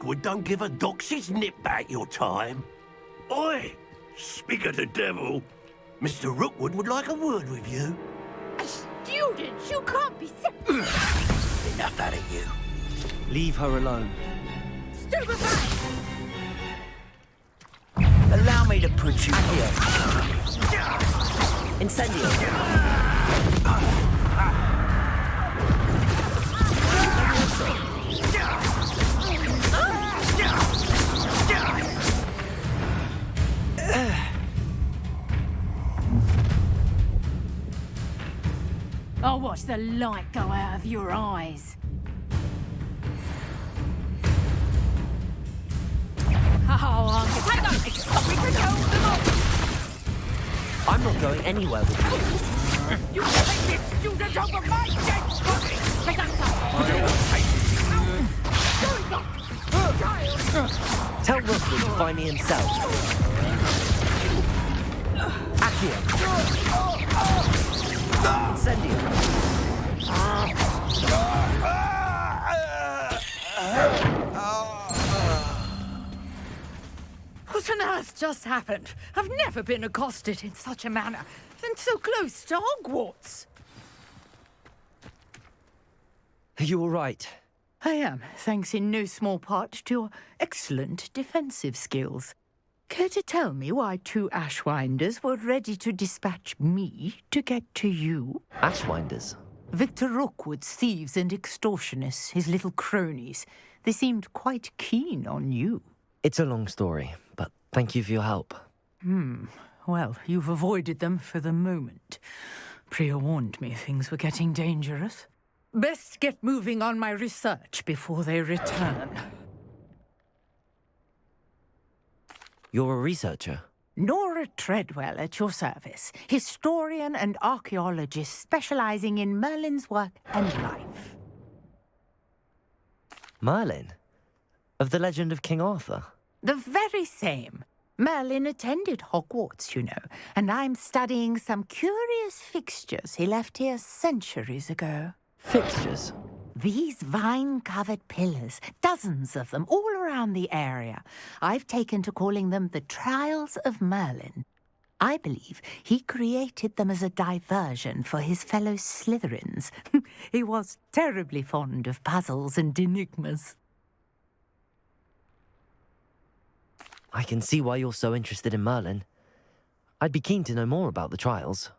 Rookwood don't give a doxy's nip back your time. Oi! Speak of the devil. Mr. Rookwood would like a word with you. A student? You can't be Enough out of you. Leave her alone. Stupefy! Allow me to put you Here. Incendio. I'll watch the light go out of your eyes. Oh, hang on! We can hold them off! I'm not going anywhere with you. You take this student over my dead body! Take that stuff! Tell Rookwood to find me himself. Accio. Incendio. What on earth just happened? I've never been accosted in such a manner, and so close to Hogwarts. Are you all right? I am, thanks in no small part to your excellent defensive skills. Care to tell me why two Ashwinders were ready to dispatch me to get to you? Ashwinders? Victor Rookwood's thieves and extortionists, his little cronies. They seemed quite keen on you. It's a long story, but thank you for your help. Well, you've avoided them for the moment. Priya warned me things were getting dangerous. Best get moving on my research before they return. You're a researcher? Nora Treadwell at your service, historian and archaeologist specializing in Merlin's work and life. Merlin? Of the legend of King Arthur? The very same. Merlin attended Hogwarts, you know, and I'm studying some curious fixtures he left here centuries ago. Fixtures? These vine-covered pillars, dozens of them, all around the area. I've taken to calling them the Trials of Merlin. I believe he created them as a diversion for his fellow Slytherins. He was terribly fond of puzzles and enigmas. I can see why you're so interested in Merlin. I'd be keen to know more about the trials.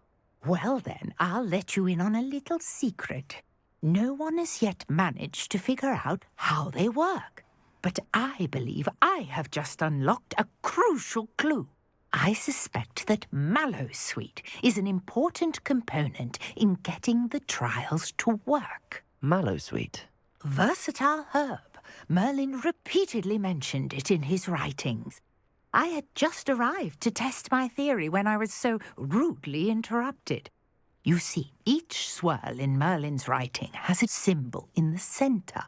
Well then, I'll let you in on a little secret. No one has yet managed to figure out how they work. But I believe I have just unlocked a crucial clue. I suspect that Mallowsweet is an important component in getting the trials to work. Mallowsweet? Versatile herb. Merlin repeatedly mentioned it in his writings. I had just arrived to test my theory when I was so rudely interrupted. You see, each swirl in Merlin's writing has a symbol in the centre.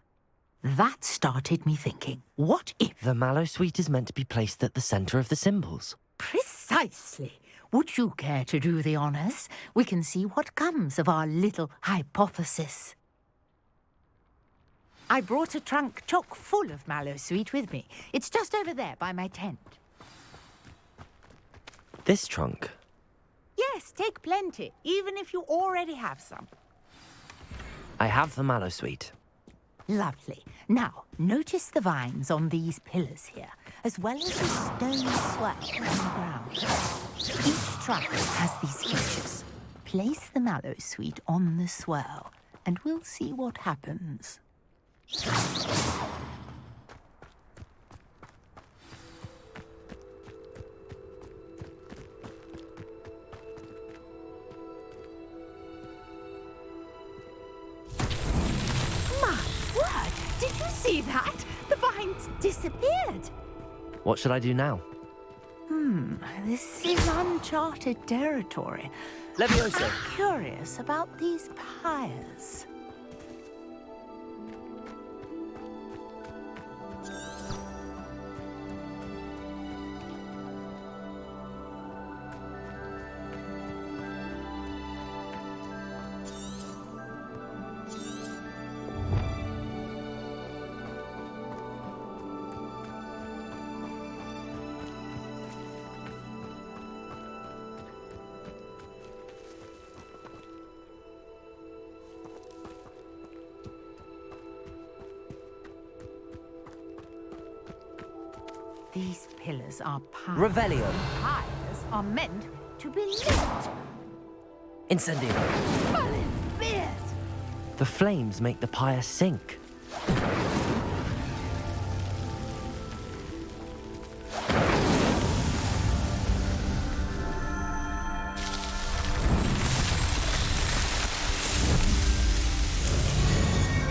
That started me thinking, what if... The Mallowsweet is meant to be placed at the centre of the symbols. Precisely. Would you care to do the honours? We can see what comes of our little hypothesis. I brought a trunk chock full of Mallowsweet with me. It's just over there by my tent. This trunk? Yes, take plenty, even if you already have some. I have the Mallowsweet. Lovely. Now, notice the vines on these pillars here, as well as the stone swirl on the ground. Each trunk has these features. Place the Mallowsweet on the swirl, and we'll see what happens. Did you see that? The vines disappeared. What should I do now? This is uncharted territory. Levioso. I'm curious about these pyres. These pillars are piles. Revelio. Piles are meant to be lit. Incendio. Merlin's beard! The flames make the pyre sink.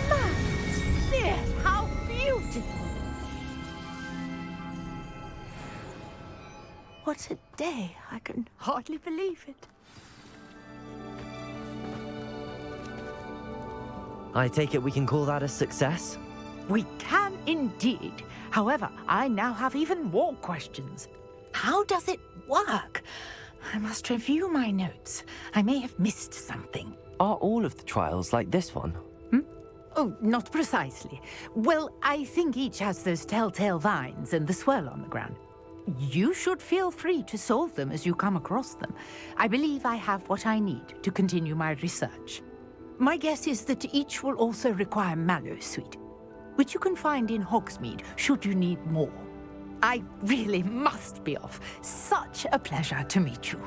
Merlin's beard! How beautiful! What a day. I can hardly believe it. I take it we can call that a success? We can indeed. However, I now have even more questions. How does it work? I must review my notes. I may have missed something. Are all of the trials like this one? Oh, not precisely. Well, I think each has those telltale vines and the swirl on the ground. You should feel free to solve them as you come across them. I believe I have what I need to continue my research. My guess is that each will also require Mallowsweet, which you can find in Hogsmeade should you need more. I really must be off. Such a pleasure to meet you.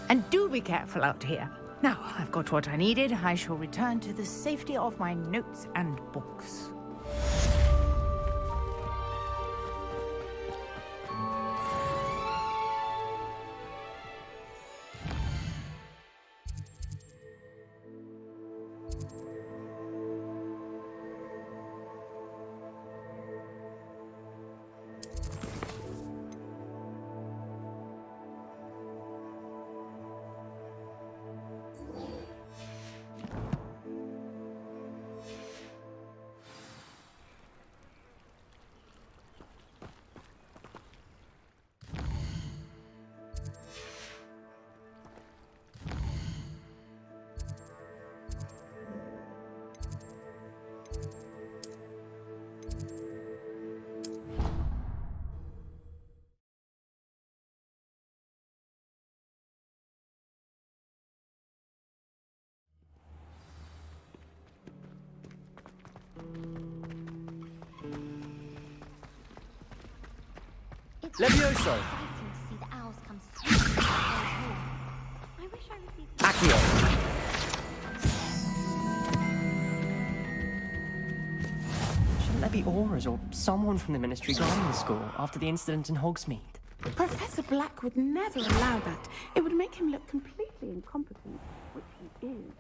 And do be careful out here. Now, I've got what I needed. I shall return to the safety of my notes and books. Levioso. Exciting to see the owls come swooping down those walls. I wish I received. Accio. Shouldn't there be Aurors or someone from the Ministry guarding the school after the incident in Hogsmeade? Professor Black would never allow that. It would make him look completely incompetent, which he is.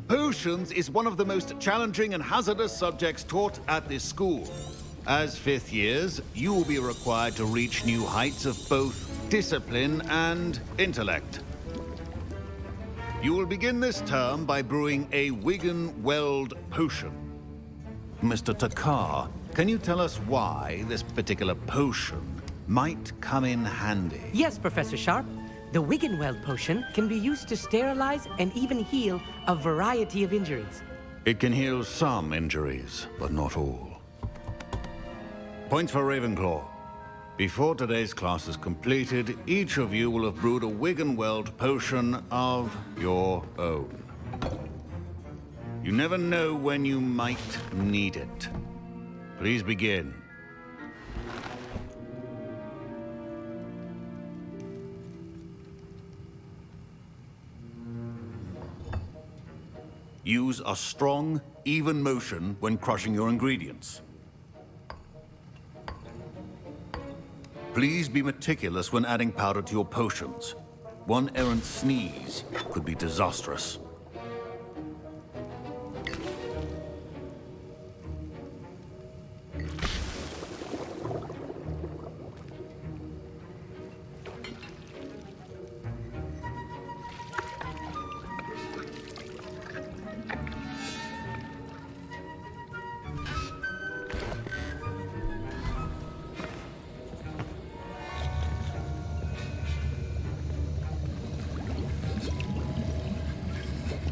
Potions is one of the most challenging and hazardous subjects taught at this school. As fifth years, you will be required to reach new heights of both discipline and intellect. You will begin this term by brewing a Wigan-Weld potion. Mr. Takar, can you tell us why this particular potion might come in handy? Yes, Professor Sharp. The Wiggenweld potion can be used to sterilize and even heal a variety of injuries. It can heal some injuries, but not all. Points for Ravenclaw. Before today's class is completed, each of you will have brewed a Wiggenweld potion of your own. You never know when you might need it. Please begin. Use a strong, even motion when crushing your ingredients. Please be meticulous when adding powder to your potions. One errant sneeze could be disastrous.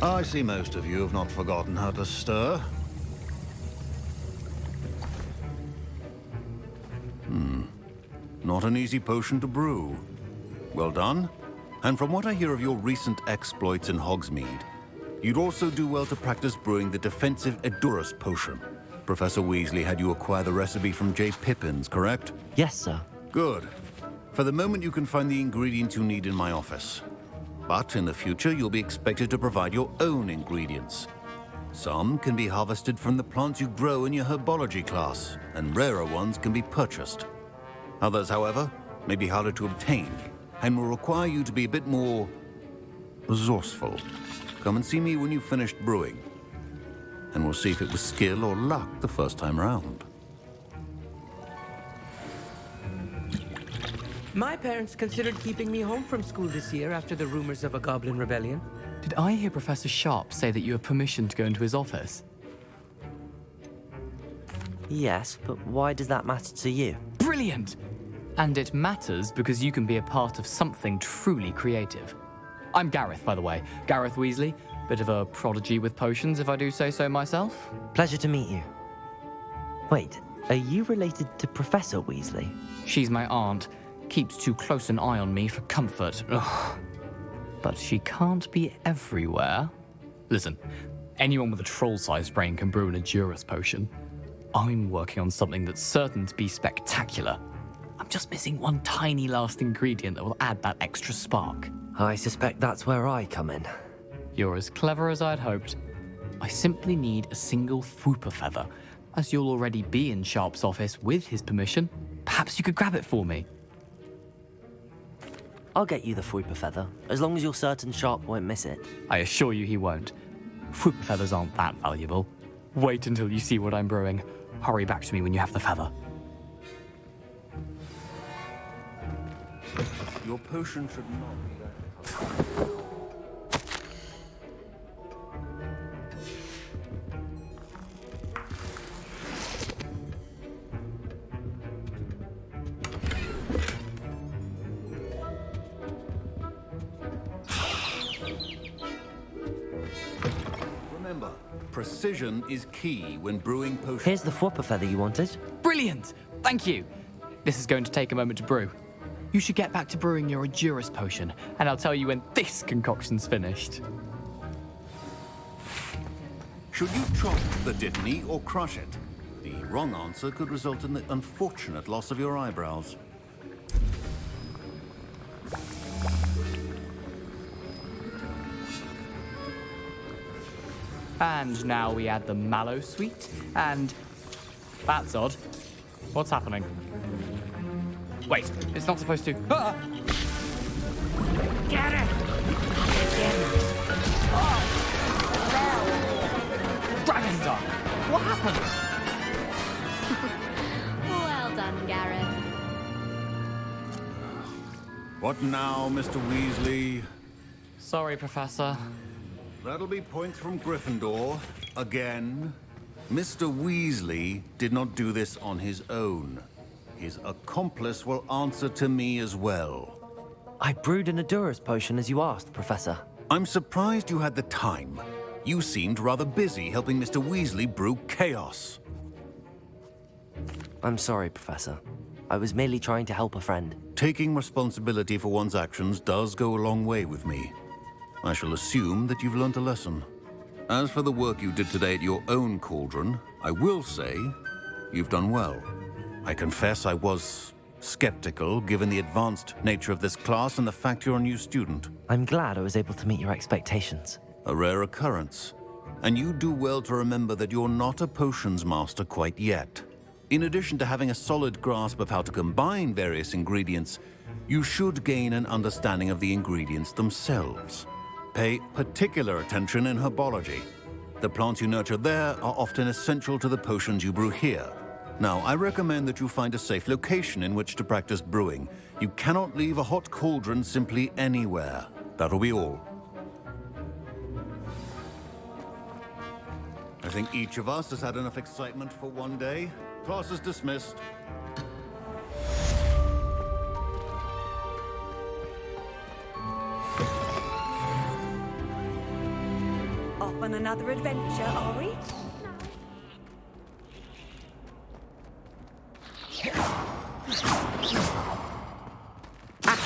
I see most of you have not forgotten how to stir. Not an easy potion to brew. Well done. And from what I hear of your recent exploits in Hogsmeade, you'd also do well to practice brewing the defensive Edurus potion. Professor Weasley had you acquire the recipe from J. Pippins, correct? Yes, sir. Good. For the moment, you can find the ingredients you need in my office. But in the future, you'll be expected to provide your own ingredients. Some can be harvested from the plants you grow in your herbology class, and rarer ones can be purchased. Others, however, may be harder to obtain, and will require you to be a bit more resourceful. Come and see me when you've finished brewing, and we'll see if it was skill or luck the first time round. My parents considered keeping me home from school this year after the rumors of a goblin rebellion. Did I hear Professor Sharp say that you have permission to go into his office? Yes, but why does that matter to you? Brilliant! And it matters because you can be a part of something truly creative. I'm Gareth, by the way. Gareth Weasley. Bit of a prodigy with potions, if I do say so myself. Pleasure to meet you. Wait, are you related to Professor Weasley? She's my aunt. Keeps too close an eye on me for comfort. Ugh. But she can't be everywhere. Listen, anyone with a troll-sized brain can brew an Edurus potion. I'm working on something that's certain to be spectacular. I'm just missing one tiny last ingredient that will add that extra spark. I suspect that's where I come in. You're as clever as I'd hoped. I simply need a single Fwooper feather. As you'll already be in Sharp's office with his permission, perhaps you could grab it for me. I'll get you the Fwooper feather, as long as you're certain Sharp won't miss it. I assure you he won't. Fwooper feathers aren't that valuable. Wait until you see what I'm brewing. Hurry back to me when you have the feather. Your potion should not be that. Remember, precision is key when brewing potions. Here's the Fwooper feather you wanted. Brilliant! Thank you! This is going to take a moment to brew. You should get back to brewing your Edurus potion, and I'll tell you when this concoction's finished. Should you chop the Dittany or crush it? The wrong answer could result in the unfortunate loss of your eyebrows. And now we add the mallow sweet, and... That's odd. What's happening? Wait, it's not supposed to... Ah! Get it! Dragon's Dog! What happened? Well done, Gareth. What now, Mr. Weasley? Sorry, Professor. That'll be points from Gryffindor. Again. Mr. Weasley did not do this on his own. His accomplice will answer to me as well. I brewed an Edurus potion as you asked, Professor. I'm surprised you had the time. You seemed rather busy helping Mr. Weasley brew chaos. I'm sorry, Professor. I was merely trying to help a friend. Taking responsibility for one's actions does go a long way with me. I shall assume that you've learnt a lesson. As for the work you did today at your own cauldron, I will say you've done well. I confess I was skeptical, given the advanced nature of this class and the fact you're a new student. I'm glad I was able to meet your expectations. A rare occurrence. And you do well to remember that you're not a potions master quite yet. In addition to having a solid grasp of how to combine various ingredients, you should gain an understanding of the ingredients themselves. Pay particular attention in herbology. The plants you nurture there are often essential to the potions you brew here. Now, I recommend that you find a safe location in which to practice brewing. You cannot leave a hot cauldron simply anywhere. That'll be all. I think each of us has had enough excitement for one day. Class is dismissed. Off on another adventure, are we?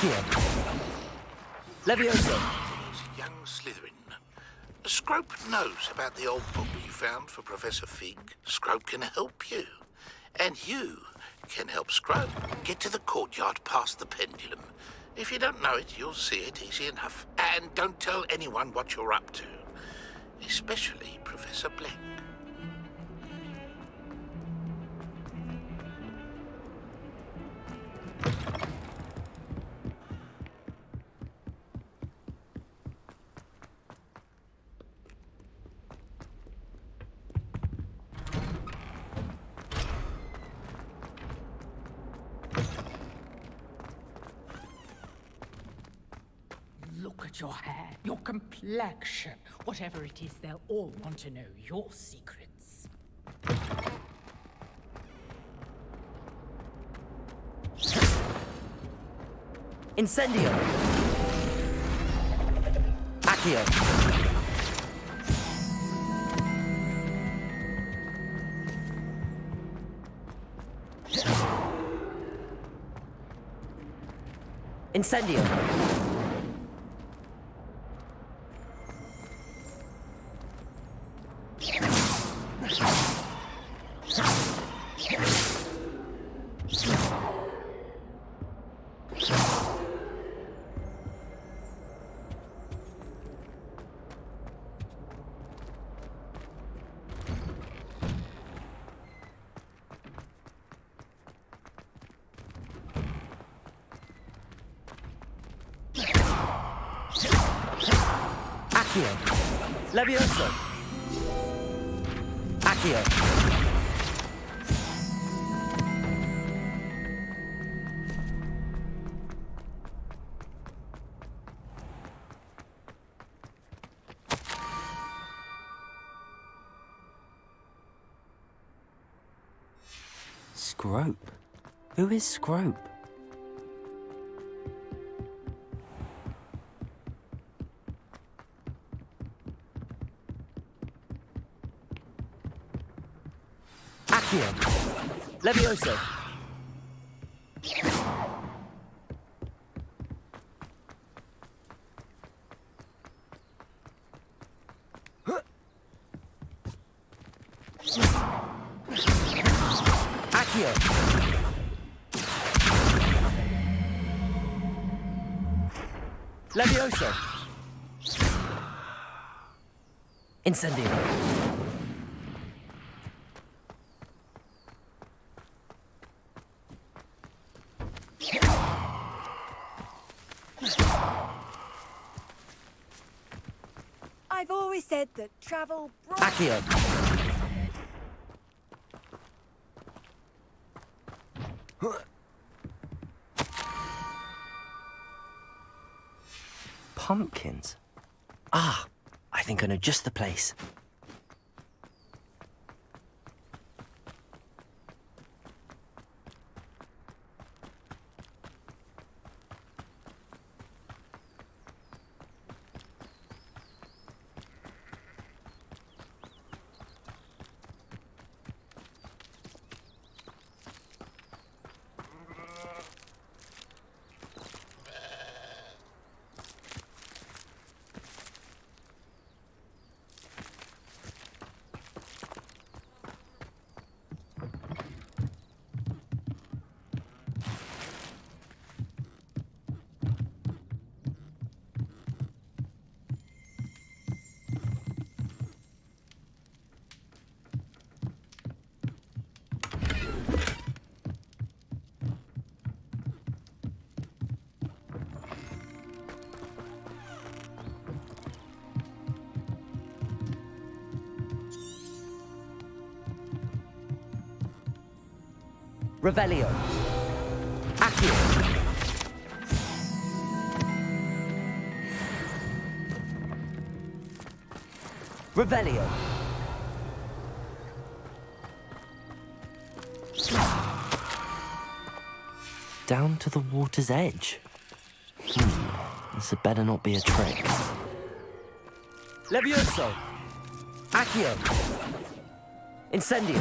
Accio. Levioso. Young Slytherin. Scrope knows about the old book you found for Professor Fig. Scrope can help you. And you can help Scrope get to the courtyard past the pendulum. If you don't know it, you'll see it easy enough. And don't tell anyone what you're up to. Especially Professor Black. Look at your hair, your complexion. Whatever it is, they'll all want to know your secrets. Incendio. Accio. Incendio. Accio. Levioso. Accio. Scrope? Who is Scrope? Accio. Levioso. Accio. Levioso. Incendio. I've always said that travel brought... Accio. Pumpkins? Ah, I think I know just the place. Revelio. Accio. Revelio. Down to the water's edge. This had better not be a trick. Levioso. Accio. Incendio.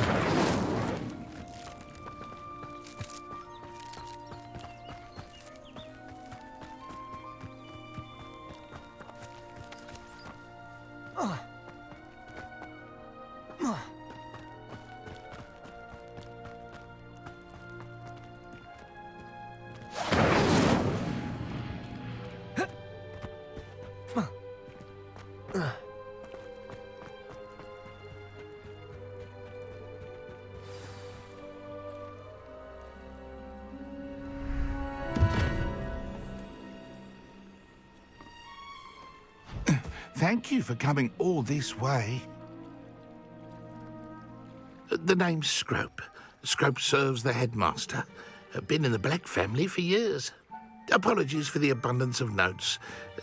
Thank you for coming all this way. The name's Scrope. Scrope serves the headmaster. Been in the Black family for years. Apologies for the abundance of notes.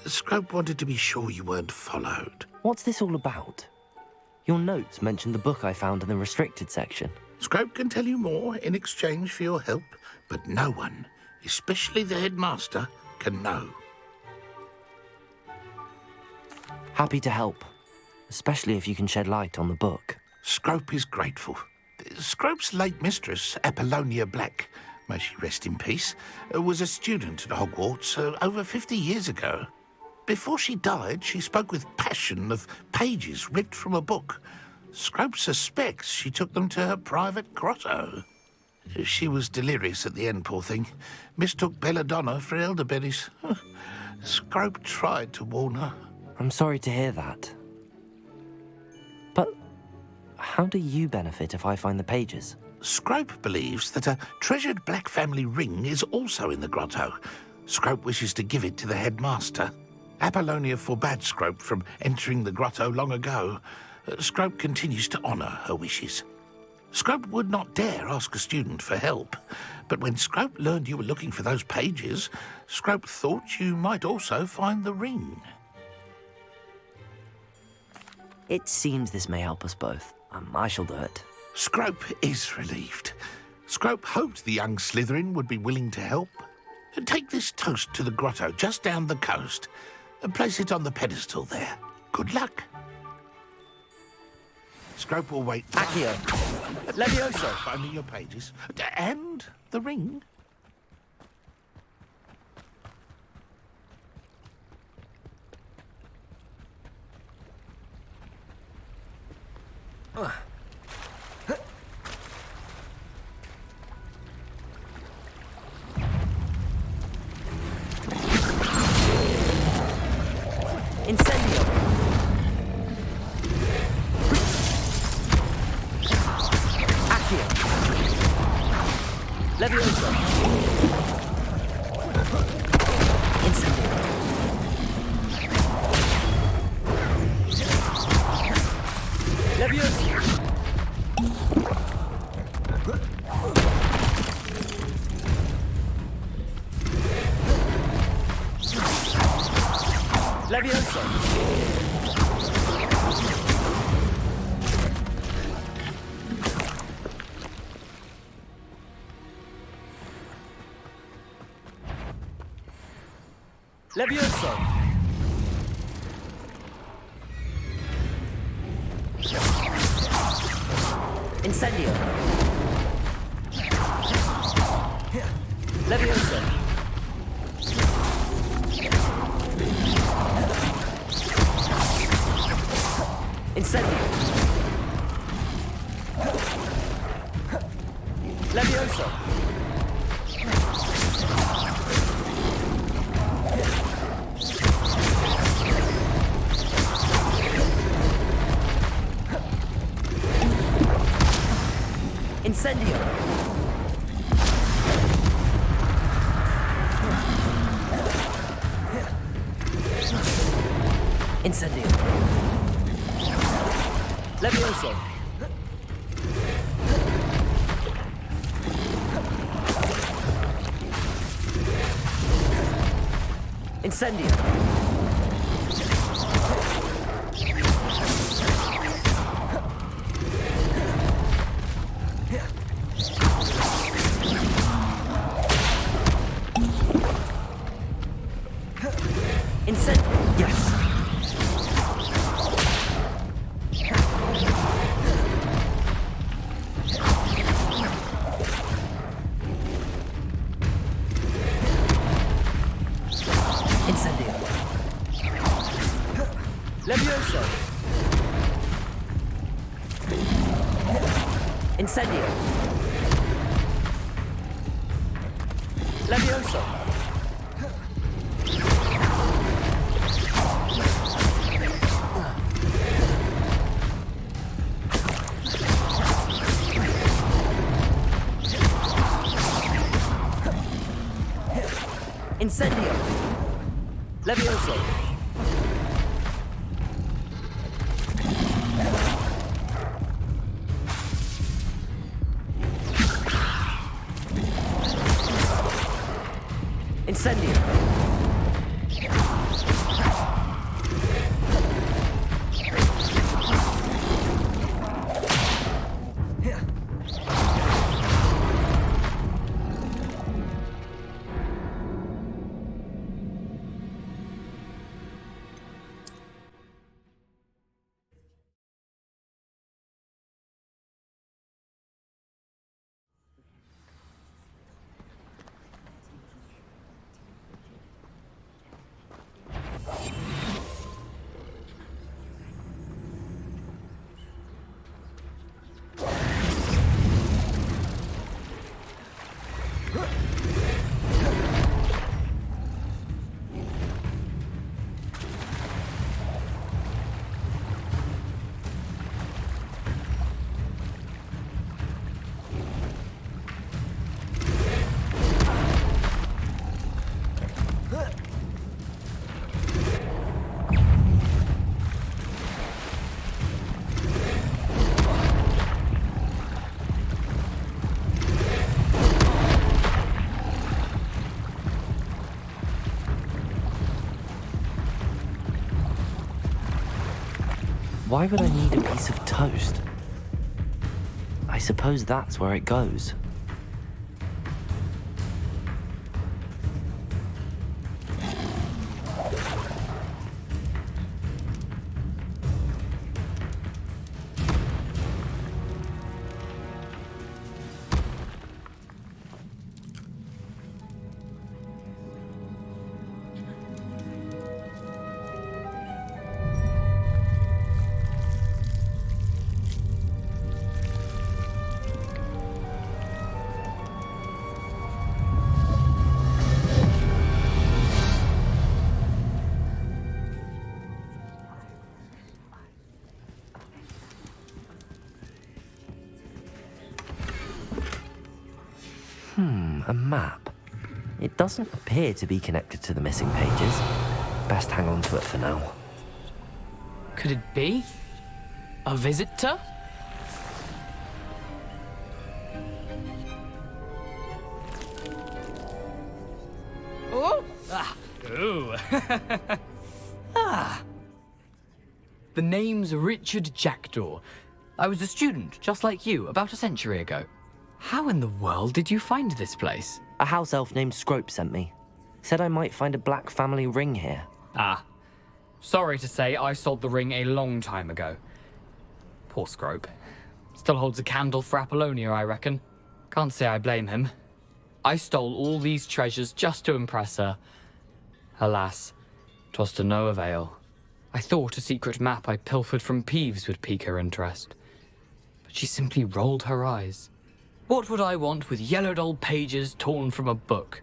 Scrope wanted to be sure you weren't followed. What's this all about? Your notes mentioned the book I found in the restricted section. Scrope can tell you more in exchange for your help, but no one, especially the headmaster, can know. Happy to help, especially if you can shed light on the book. Scrope is grateful. Scrope's late mistress, Apollonia Black, may she rest in peace, was a student at Hogwarts over 50 years ago. Before she died, she spoke with passion of pages ripped from a book. Scrope suspects she took them to her private grotto. She was delirious at the end, poor thing. Mistook belladonna for elderberries. Scrope tried to warn her. I'm sorry to hear that. But how do you benefit if I find the pages? Scrope believes that a treasured Black family ring is also in the grotto. Scrope wishes to give it to the headmaster. Apollonia forbade Scrope from entering the grotto long ago. Scrope continues to honour her wishes. Scrope would not dare ask a student for help, but when Scrope learned you were looking for those pages, Scrope thought you might also find the ring. It seems this may help us both. I shall do it. Scrope is relieved. Scrope hoped the young Slytherin would be willing to help. Take this toast to the grotto just down the coast and place it on the pedestal there. Good luck. Scrope will wait. Accio. Levioso. Finding your pages. And the ring. Incendio. Accio. Levioso. Incendio. Levioso. Levioso. Levioso. Incendio. Levioso. Incendio. Levioso. Incendio. Incendio. Levioso. Incendio. Incendio. Yes. Incendio. Levioso. Incendio. Levioso. Incendio. Levioso. Incendio! Why would I need a piece of toast? I suppose that's where it goes. A map. It doesn't appear to be connected to the missing pages. Best hang on to it for now. Could it be? A visitor? Oh! Ah! Ooh! Ah! The name's Richard Jackdaw. I was a student, just like you, about a century ago. How in the world did you find this place? A house elf named Scrope sent me. Said I might find a black family ring here. Ah. Sorry to say, I sold the ring a long time ago. Poor Scrope. Still holds a candle for Apollonia, I reckon. Can't say I blame him. I stole all these treasures just to impress her. Alas, 'twas to no avail. I thought a secret map I pilfered from Peeves would pique her interest. But she simply rolled her eyes. What would I want with yellowed old pages torn from a book?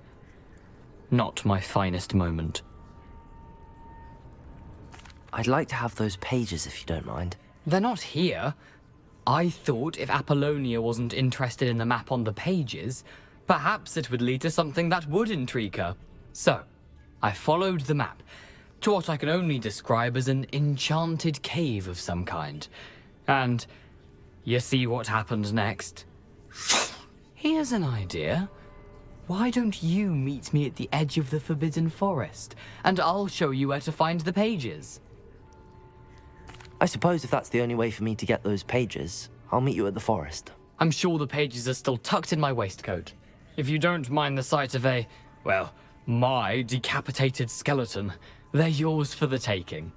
Not my finest moment. I'd like to have those pages if you don't mind. They're not here. I thought if Apollonia wasn't interested in the map on the pages, perhaps it would lead to something that would intrigue her. So, I followed the map to what I can only describe as an enchanted cave of some kind. And you see what happened next? Here's an idea. Why don't you meet me at the edge of the Forbidden Forest, and I'll show you where to find the pages? I suppose if that's the only way for me to get those pages, I'll meet you at the forest. I'm sure the pages are still tucked in my waistcoat. If you don't mind the sight of my decapitated skeleton, they're yours for the taking.